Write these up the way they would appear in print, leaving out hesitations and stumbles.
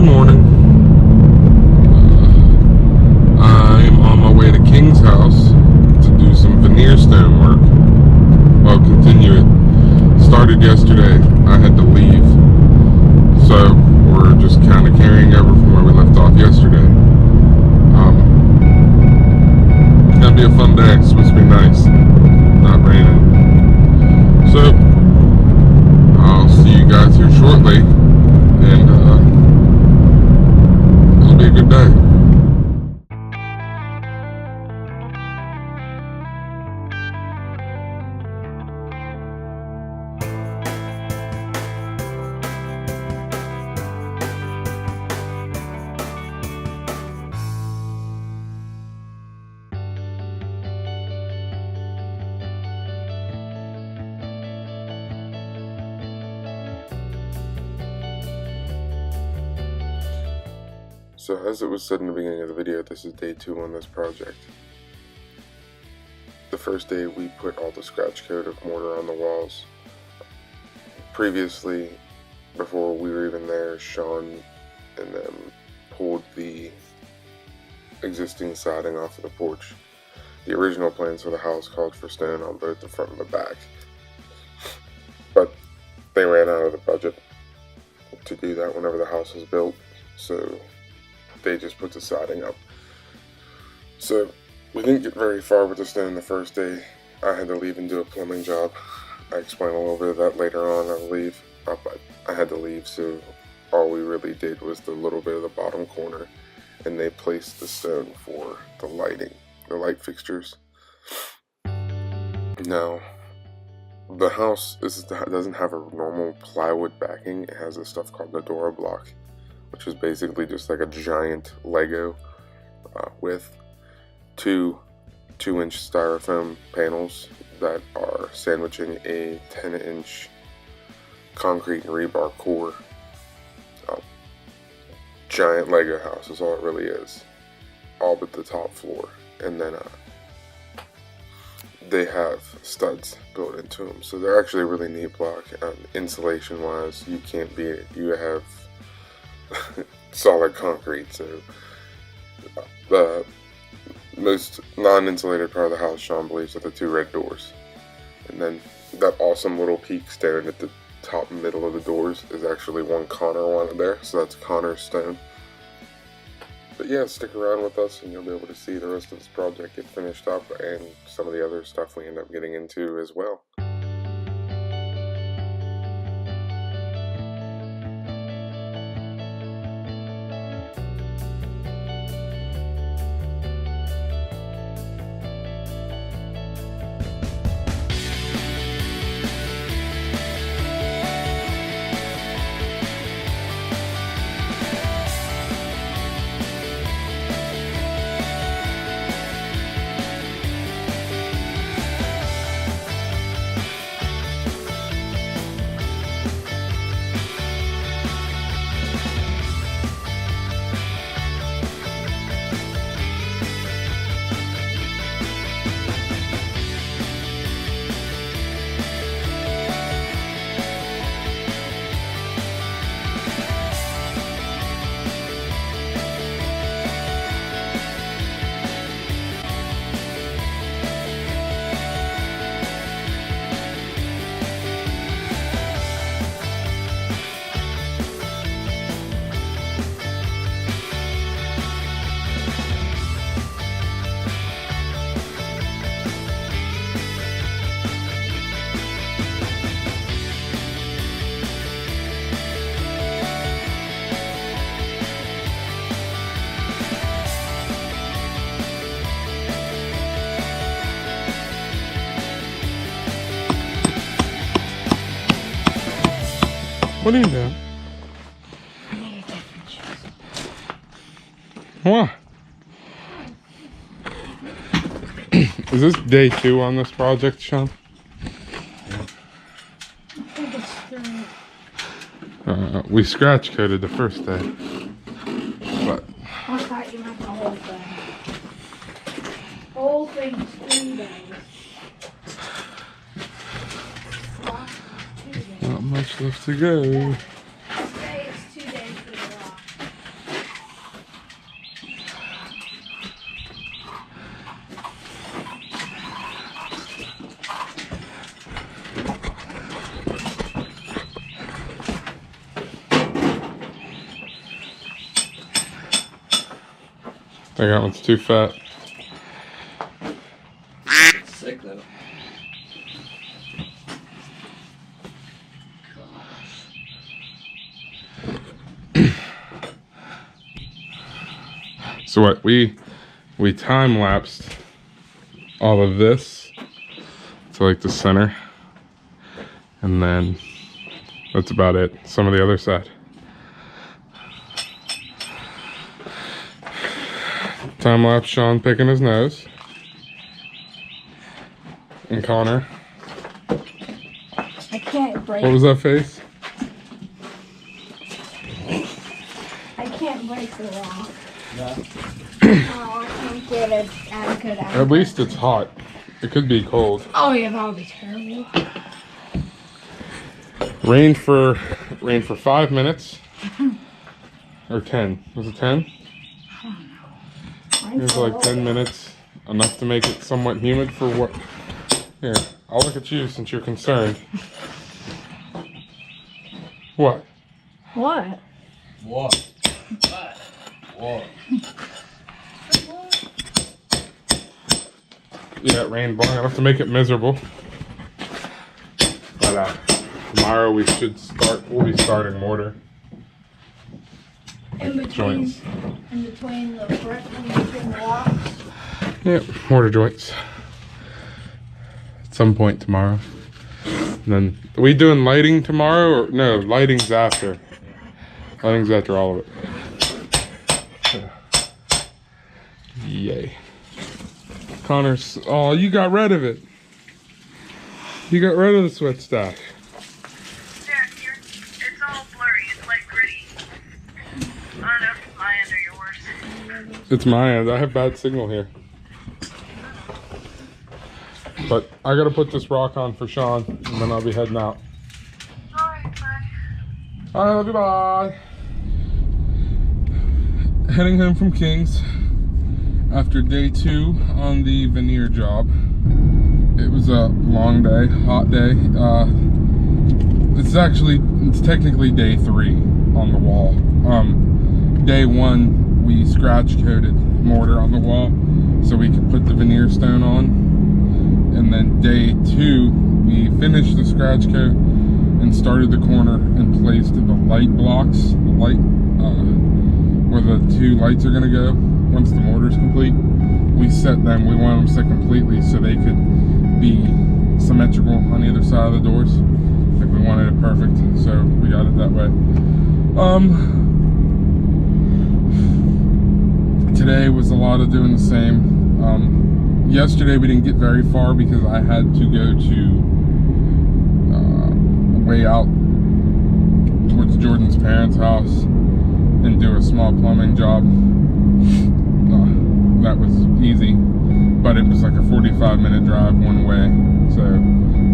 Good morning. I'm on my way to King's house to do some veneer stone work. I'll continue it. Started yesterday. I had to leave. So we're just kind of carrying over from where we left off yesterday. It's going to be a fun day. It's supposed to be nice. Not raining. So I'll see you guys here shortly. And it'll be a good day. So as it was said in the beginning of the video, this is day 2 on this project. The first day we put all the scratch coat of mortar on the walls. Previously, before we were even there, Shaun and them pulled the existing siding off of the porch. The original plans for the house called for stone on both the front and the back. But they ran out of the budget to do that whenever the house was built, so they just put the siding up. So we didn't get very far with the stone the first day. I had to leave and do a plumbing job. I explain a little bit of that later on, I believe. But I had to leave, so all we really did was the little bit of the bottom corner, and they placed the stone for the lighting, the light fixtures. Now, the house doesn't have a normal plywood backing. It has this stuff called Nedora block, which is basically just like a giant Lego with two 2-inch styrofoam panels that are sandwiching a 10-inch concrete and rebar core. Giant Lego house is all it really is, all but the top floor. And then they have studs built into them, so they're actually a really neat block. Insulation wise, you have solid concrete, so the most non-insulated part of the house, Shaun believes, are the 2 red doors. And then that awesome little peak stone at the top middle of the doors is actually one Connor wanted there, so that's Connor's stone. But yeah, stick around with us and you'll be able to see the rest of this project get finished up and some of the other stuff we end up getting into as well. What are you doing? I need to get different shoes. Why? Is this day 2 on this project, Shaun? I think it's 3. We scratch coated the first day, but I thought you meant the whole thing. Whole thing's 3 days. not much left to go. Today is 2 days for the rock. I got one's too fat. Sick though. So what we time lapsed all of this to like the center, and then that's about it. Some of the other side. Time lapse Sean picking his nose, and Connor. I can't break. What was that face? I can't break the rock. No. Oh, I can't get it as good as. At least it's hot. It could be cold. Oh yeah, that would be terrible. Rained for 5 minutes. Or 10. Was it 10? It was like 10 minutes. Enough to make it somewhat humid for what? Here, I'll look at you since you're concerned. What? What? What? What? Yeah, it rained long enough to make it miserable. But tomorrow we'll be starting mortar. In between Joints. the brick and between the rocks. Yep, mortar joints. At some point tomorrow. And then, are we doing lighting tomorrow? Or no, lighting's after. Lighting's after all of it. Yay. Connor's, oh, you got rid of it. You got rid of the sweat stack. Yeah, it's all blurry. It's like gritty. I don't know if it's my end or yours. It's my end. I have bad signal here. But I gotta put this rock on for Sean, and then I'll be heading out. Alright, bye. Alright, love you, bye. Heading home from King's after day 2 on the veneer job. It was a long day, hot day. It's technically day 3 on the wall. Day 1 we scratch coated mortar on the wall so we could put the veneer stone on, and then day 2 we finished the scratch coat and started the corner and placed the light blocks, the light where the 2 lights are going to go once the mortar's complete. We set them, we want them set completely so they could be symmetrical on either side of the doors. Like, we wanted it perfect, so we got it that way. Today was a lot of doing the same. Yesterday we didn't get very far because I had to go to way out towards Jordan's parents' house and do a small plumbing job. That was easy, but it was like a 45-minute drive one way, so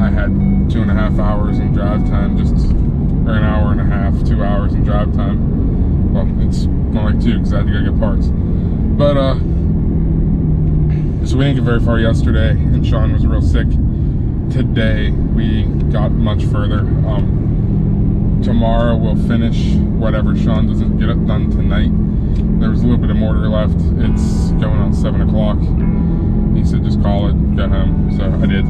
I had 2.5 hours in drive time, or an hour and a half, 2 hours in drive time. Well, it's more like 2 because I had to go get parts. But so we didn't get very far yesterday, and Sean was real sick. Today we got much further. Tomorrow we'll finish whatever Sean doesn't get it done tonight. There was a little bit of mortar left. It's going on 7 o'clock. He said just call it, go home. So I did.